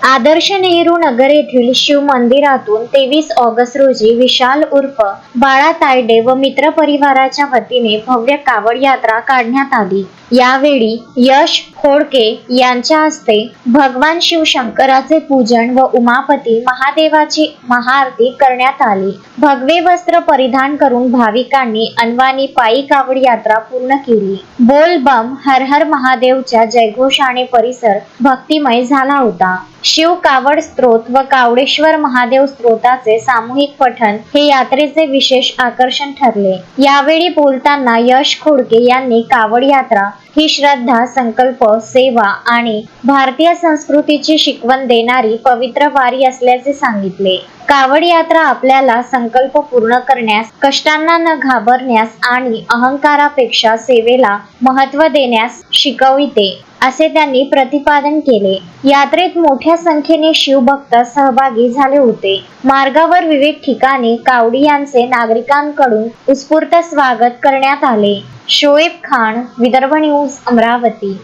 आदर्श नेहरू नगर येथील शिव मंदिरातून 23 ऑगस्ट रोजी विशाल उर्फ बाळा तायडे व मित्र परिवाराच्या वतीने भव्य कावड यात्रा काढण्यात आली। यावेळी यश खोडके यांच्या हस्ते भगवान शिवशंकराचे पूजन व उमापती महादेवाची महाआरती करण्यात आली। भगवे वस्त्र परिधान करून भाविकांनी अनवाणी पायी कावड यात्रा पूर्ण केली। बोल बम हर हर महादेवच्या जयघोषाने परिसर भक्तिमय झाला होता। शिव कावड स्तोत्र व कावडेश्वर महादेव स्तोत्राचे सामूहिक पठण हे यात्रेचे विशेष आकर्षण ठरले। यावेळी बोलताना यश खोडके यांनी कावड यात्रा ही श्रद्धा, संकल्प, सेवा आणि भारतीय संस्कृतीची शिकवण देणारी पवित्र वारी असल्याचे सांगितले। कावड यात्रा आपल्याला संकल्प पूर्ण करण्यास, कष्टांना न घाबरण्यास आणि अहंकारापेक्षा सेवेला महत्त्व देण्यास शिकविते, असे त्यांनी प्रतिपादन केले। यात्रेत मोठ्या संख्येने शिवभक्त सहभागी झाले होते। मार्गावर विविध ठिकाणी कावडियांचे नागरिकांकडून उत्स्फूर्त स्वागत करण्यात आले। शोएब खान, विदर्भ न्यूज, अमरावती।